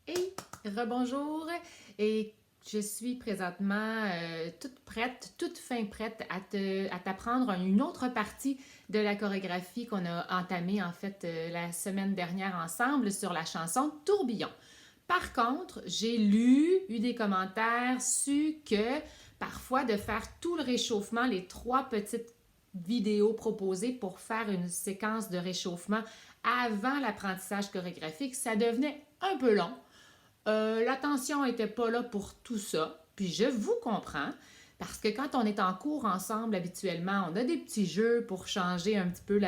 Hey, rebonjour! Et je suis présentement toute prête, toute fin prête à t'apprendre une autre partie de la chorégraphie qu'on a entamée en fait la semaine dernière ensemble sur la chanson Tourbillon. Par contre, j'ai eu des commentaires, su que parfois de faire tout le réchauffement, les trois petites vidéos proposées pour faire une séquence de réchauffement avant l'apprentissage chorégraphique, ça devenait un peu long. L'attention n'était pas là pour tout ça. Puis je vous comprends, parce que quand on est en cours ensemble habituellement, on a des petits jeux pour changer un petit peu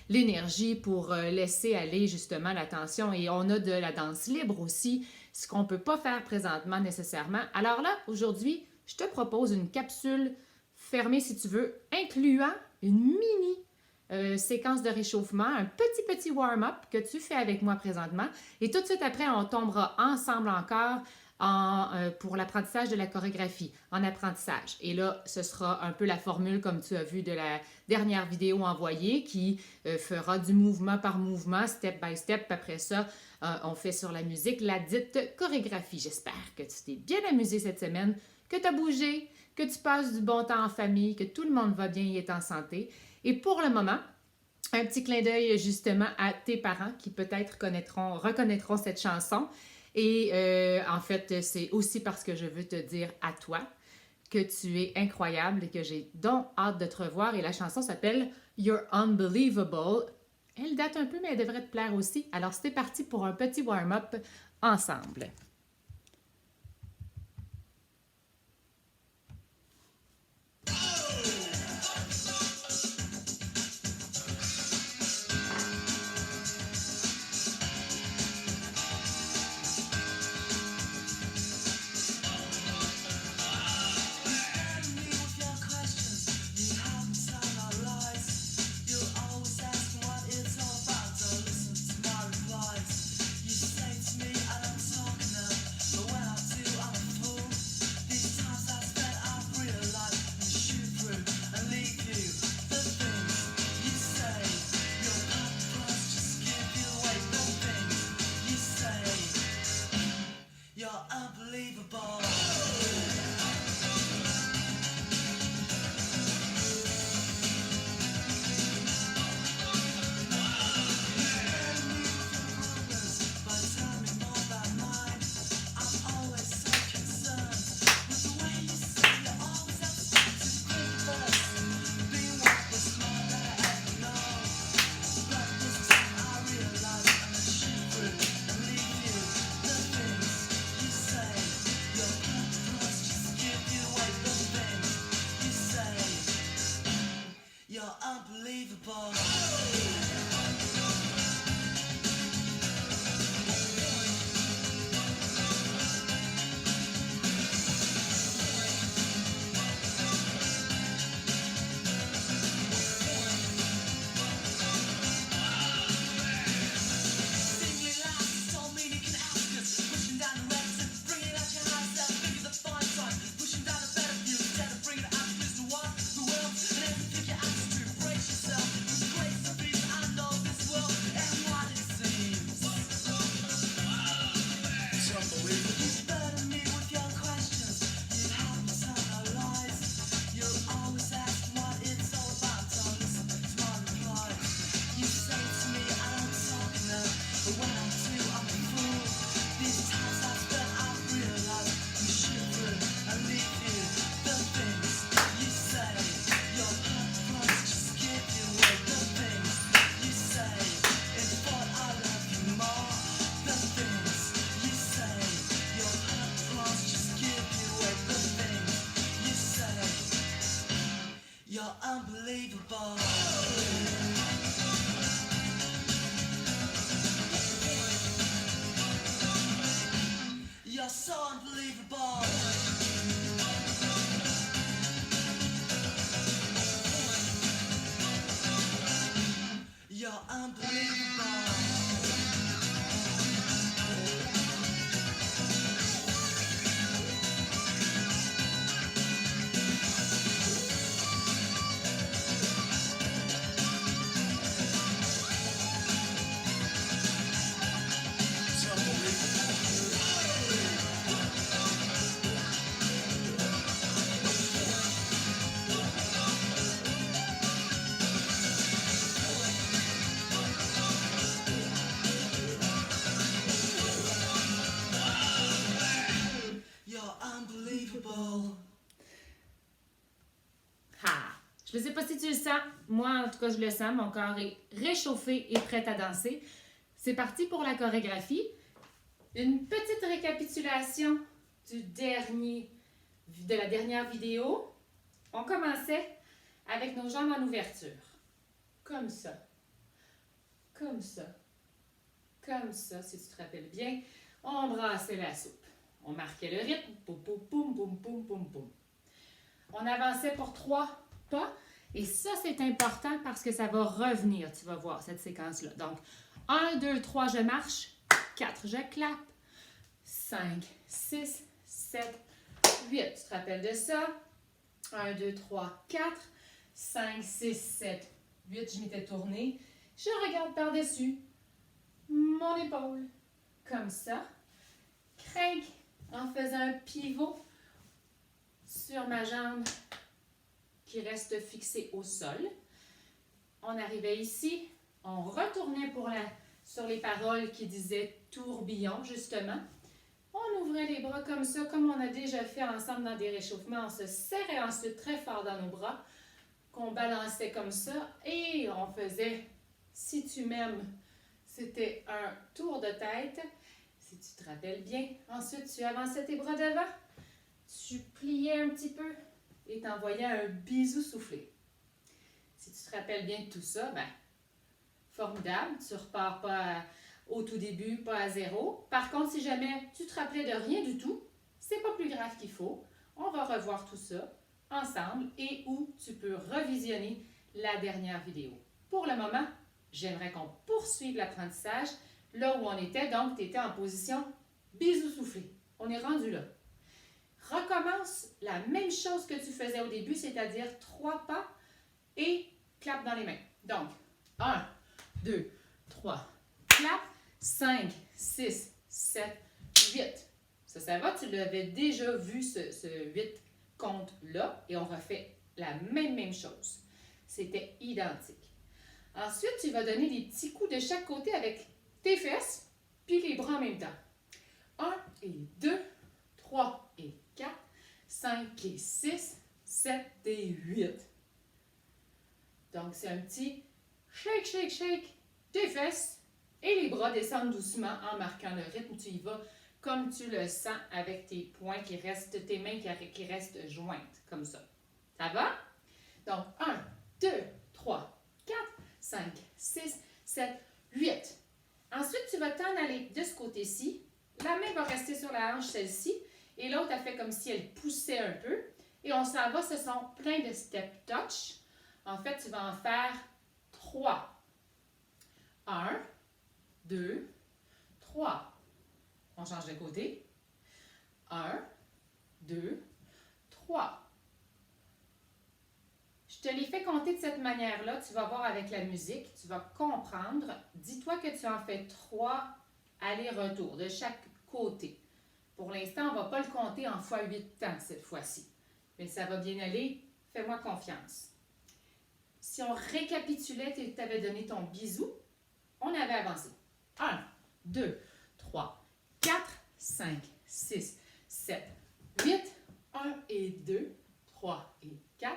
l'énergie, pour laisser aller justement l'attention. Et on a de la danse libre aussi, ce qu'on ne peut pas faire présentement nécessairement. Alors là, aujourd'hui, je te propose une capsule fermée si tu veux, incluant une mini séquence de réchauffement, un petit warm-up que tu fais avec moi présentement. Et tout de suite après, on tombera ensemble encore pour l'apprentissage de la chorégraphie, en apprentissage. Et là, ce sera un peu la formule, comme tu as vu de la dernière vidéo envoyée, qui fera du mouvement par mouvement, step by step. Après ça, on fait sur la musique la dite chorégraphie. J'espère que tu t'es bien amusé cette semaine, que tu as bougé, que tu passes du bon temps en famille, que tout le monde va bien et est en santé. Et pour le moment, un petit clin d'œil justement à tes parents qui peut-être reconnaîtront cette chanson. Et en fait, c'est aussi parce que je veux te dire à toi que tu es incroyable et que j'ai donc hâte de te revoir. Et la chanson s'appelle You're Unbelievable. Elle date un peu, mais elle devrait te plaire aussi. Alors, c'était parti pour un petit warm-up ensemble. Je ne sais pas si tu le sens. Moi, en tout cas, je le sens. Mon corps est réchauffé et prêt à danser. C'est parti pour la chorégraphie. Une petite récapitulation de la dernière vidéo. On commençait avec nos jambes en ouverture. Comme ça. Comme ça. Comme ça, si tu te rappelles bien. On brassait la soupe. On marquait le rythme. Poum, poum, poum, poum, poum, poum, poum. On avançait pour 3 pas. Et ça, c'est important parce que ça va revenir, tu vas voir, cette séquence-là. Donc, 1, 2, 3, je marche. 4, je clappe. 5, 6, 7, 8. Tu te rappelles de ça? 1, 2, 3, 4, 5, 6, 7, 8. Je m'étais tournée. Je regarde par-dessus mon épaule. Comme ça. Crinque en faisant un pivot sur ma jambe qui reste fixée au sol. On arrivait ici. On retournait sur les paroles qui disaient tourbillon, justement. On ouvrait les bras comme ça, comme on a déjà fait ensemble dans des réchauffements. On se serrait ensuite très fort dans nos bras, qu'on balançait comme ça. Et on faisait, si tu m'aimes, c'était un tour de tête. Si tu te rappelles bien. Ensuite, tu avançais tes bras devant. Tu pliais un petit peu et t'envoyais un bisou soufflé. Si tu te rappelles bien de tout ça, ben, formidable. Tu repars pas au tout début, pas à zéro. Par contre, si jamais tu te rappelais de rien du tout, c'est pas plus grave qu'il faut. On va revoir tout ça ensemble et où tu peux revisionner la dernière vidéo. Pour le moment, j'aimerais qu'on poursuive l'apprentissage là où on était. Donc, tu étais en position bisou soufflé. On est rendu là. Recommence la même chose que tu faisais au début, c'est-à-dire 3 pas et clap dans les mains. Donc, 1, 2, 3, clap, 5, 6, 7, 8. Ça va, tu l'avais déjà vu ce 8 compte-là et on refait la même chose. C'était identique. Ensuite, tu vas donner des petits coups de chaque côté avec tes fesses puis les bras en même temps. 1 et 2, 3 et 4, 5 et 6, 7 et 8. Donc, c'est un petit shake, shake, shake tes fesses et les bras descendent doucement en marquant le rythme. Tu y vas comme tu le sens avec tes poings qui restent, tes mains qui restent jointes, comme ça. Ça va? Donc, 1, 2, 3, 4, 5, 6, 7, 8. Ensuite, tu vas t'en aller de ce côté-ci. La main va rester sur la hanche, celle-ci. Et l'autre, elle fait comme si elle poussait un peu. Et on s'en va, ce sont plein de step touch. En fait, tu vas en faire 3. 1, 2, 3. On change de côté. 1, 2, 3. Je te les fais compter de cette manière-là. Tu vas voir avec la musique, tu vas comprendre. Dis-toi que tu en fais 3 allers-retours de chaque côté. Pour l'instant, on ne va pas le compter en fois 8 temps cette fois-ci. Mais ça va bien aller. Fais-moi confiance. Si on récapitulait, tu avais donné ton bisou, on avait avancé. 1, 2, 3, 4, 5, 6, 7, 8. 1 et 2, 3 et 4,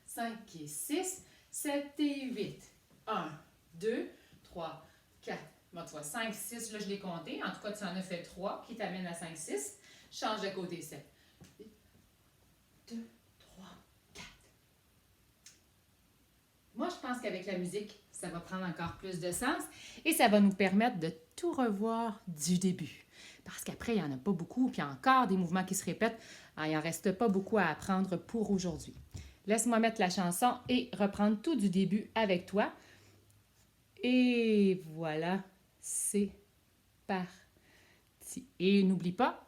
5 et 6, 7 et 8. 1, 2, 3, 4. Bon, tu vois, 5, 6, là, je l'ai compté. En tout cas, tu en as fait 3 qui t'amènent à 5, 6. Change de côté, 7. 2, 3, 4. Moi, je pense qu'avec la musique, ça va prendre encore plus de sens et ça va nous permettre de tout revoir du début. Parce qu'après, il n'y en a pas beaucoup, puis il y a encore des mouvements qui se répètent. Alors, il n'en reste pas beaucoup à apprendre pour aujourd'hui. Laisse-moi mettre la chanson et reprendre tout du début avec toi. Et voilà, c'est parti. Et n'oublie pas,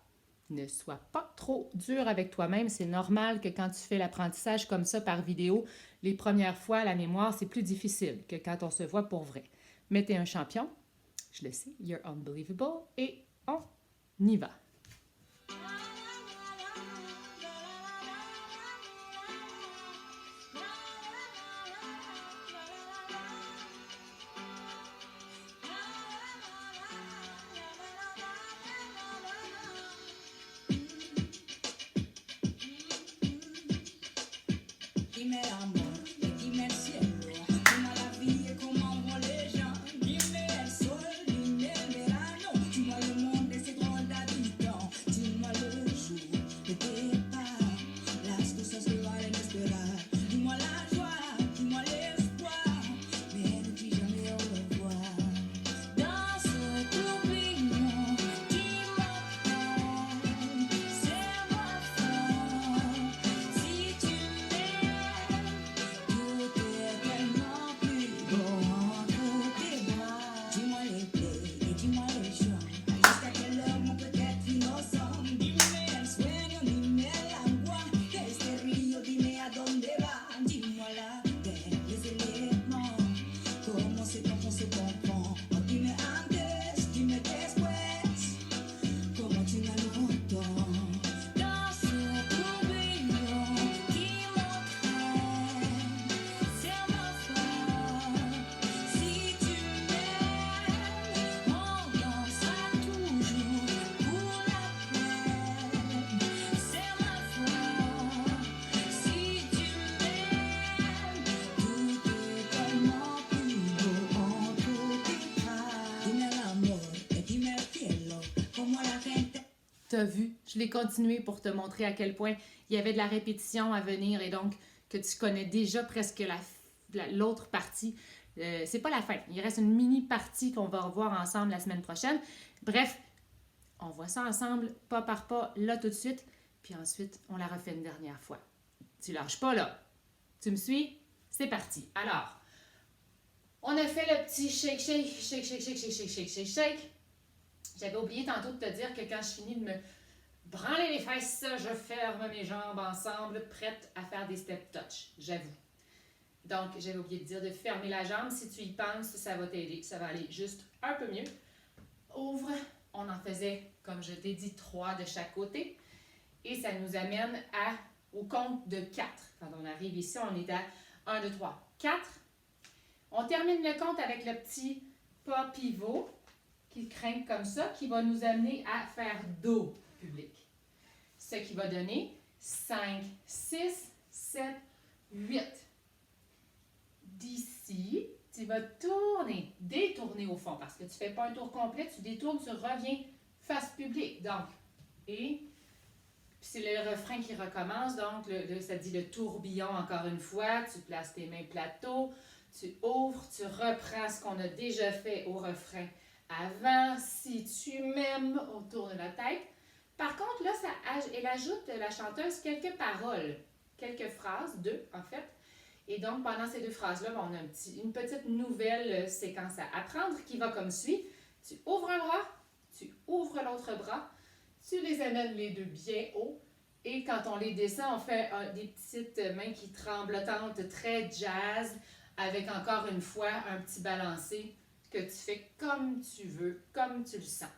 ne sois pas trop dur avec toi-même. C'est normal que quand tu fais l'apprentissage comme ça par vidéo, les premières fois, la mémoire, c'est plus difficile que quand on se voit pour vrai. Mais t'es un champion, je le sais, you're unbelievable, et on y va. Dime amor, ¿de T'as vu? Je l'ai continué pour te montrer à quel point il y avait de la répétition à venir et donc que tu connais déjà presque l'autre partie. C'est pas la fin. Il reste une mini partie qu'on va revoir ensemble la semaine prochaine. Bref, on voit ça ensemble, pas par pas, là tout de suite. Puis ensuite, on la refait une dernière fois. Tu lâches pas là. Tu me suis? C'est parti. Alors, on a fait le petit shake, shake, shake, shake, shake, shake, shake, shake, shake, shake. J'avais oublié tantôt de te dire que quand je finis de me branler les fesses, je ferme mes jambes ensemble, prête à faire des step touch, j'avoue. Donc, j'avais oublié de dire de fermer la jambe. Si tu y penses, ça va t'aider. Ça va aller juste un peu mieux. Ouvre. On en faisait, comme je t'ai dit, 3 de chaque côté. Et ça nous amène au compte de 4. Quand on arrive ici, on est à 1, 2, 3, 4. On termine le compte avec le petit pas pivot qui craint comme ça, qui va nous amener à faire dos public. Ce qui va donner 5, 6, 7, 8. D'ici, tu vas tourner, détourner au fond, parce que tu ne fais pas un tour complet, tu détournes, tu reviens face publique. Donc, et c'est le refrain qui recommence, donc ça dit le tourbillon encore une fois, tu places tes mains plateau, tu ouvres, tu reprends ce qu'on a déjà fait au refrain avant. Si tu m'aimes, on tourne la tête. Par contre, là, elle ajoute, la chanteuse, quelques paroles, quelques phrases, 2 en fait. Et donc, pendant ces 2 phrases-là, on a une petite nouvelle séquence à apprendre qui va comme suit. Tu ouvres un bras, tu ouvres l'autre bras, tu les amènes les 2 bien haut. Et quand on les descend, on fait des petites mains qui tremblotantes, très jazz, avec encore une fois un petit balancé que tu fais comme tu veux, comme tu le sens.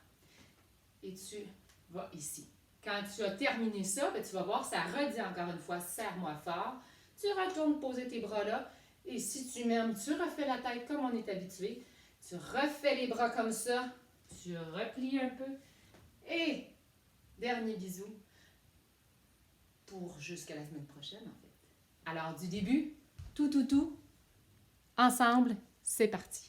Et tu vas ici. Quand tu as terminé ça, tu vas voir, ça redit encore une fois, serre-moi fort. Tu retournes poser tes bras là. Et si tu m'aimes, tu refais la tête comme on est habitué. Tu refais les bras comme ça. Tu replies un peu. Et dernier bisou pour jusqu'à la semaine prochaine, en fait. Alors, du début, tout, ensemble, c'est parti.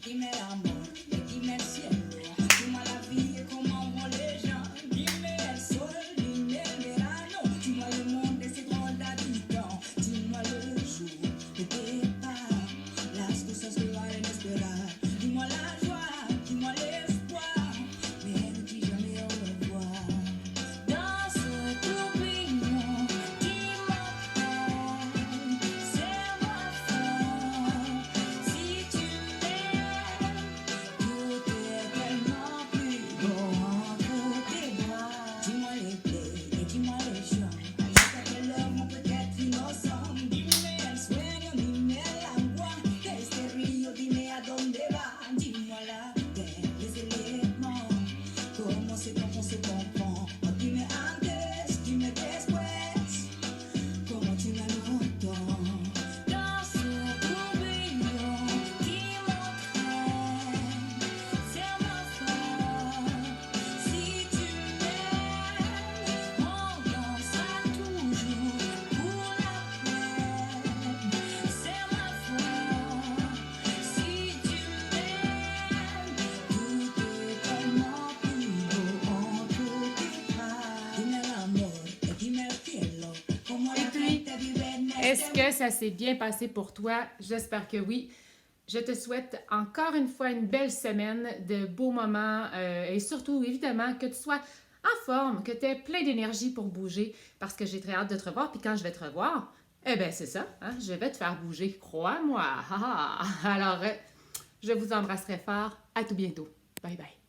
Dime el amor, dime el cielo, dime la vida, cómo vont les gens. Dime el sol, dime el verano, dis-moi le monde et ses grands habitants. Dis-moi le jour de départ, las cosas que valen esperar. Dis-moi la joie, dis-moi l'espoir, mais ne dis jamais au revoir. Dans ce tourbillon qui m'entraîne, serre-moi fort, si tu m'aimes. Tout est tellement plus beau entre tes bras. Dis-moi l'été et dis-moi les champs. Jusqu'à quelle heure on peut être innocent. Dime el sueño, dime el agua. De este río, dime a dónde va. Dis-moi la terre, les éléments. Comment c'est qu'on se comprend. Dime antes, dime después. Como tu m'aimes autant. Dans ce tourbillon qui m'entraîne, serre-moi fort, si tu m'aimes, on dansera toujours pour la peine. Serre-moi fort, si tu m'aimes, tout est tellement plus beau entre tes bras. Dime el amor, dime el cielo, como Et la puis, gente vive en est-ce este que ça s'est bien passé pour toi? J'espère que oui. Je te souhaite encore une fois une belle semaine, de beaux moments et surtout, évidemment, que tu sois en forme, que tu aies plein d'énergie pour bouger parce que j'ai très hâte de te revoir. Puis quand je vais te revoir, eh bien, c'est ça, hein, je vais te faire bouger, crois-moi. Alors, je vous embrasserai fort. À tout bientôt. Bye bye.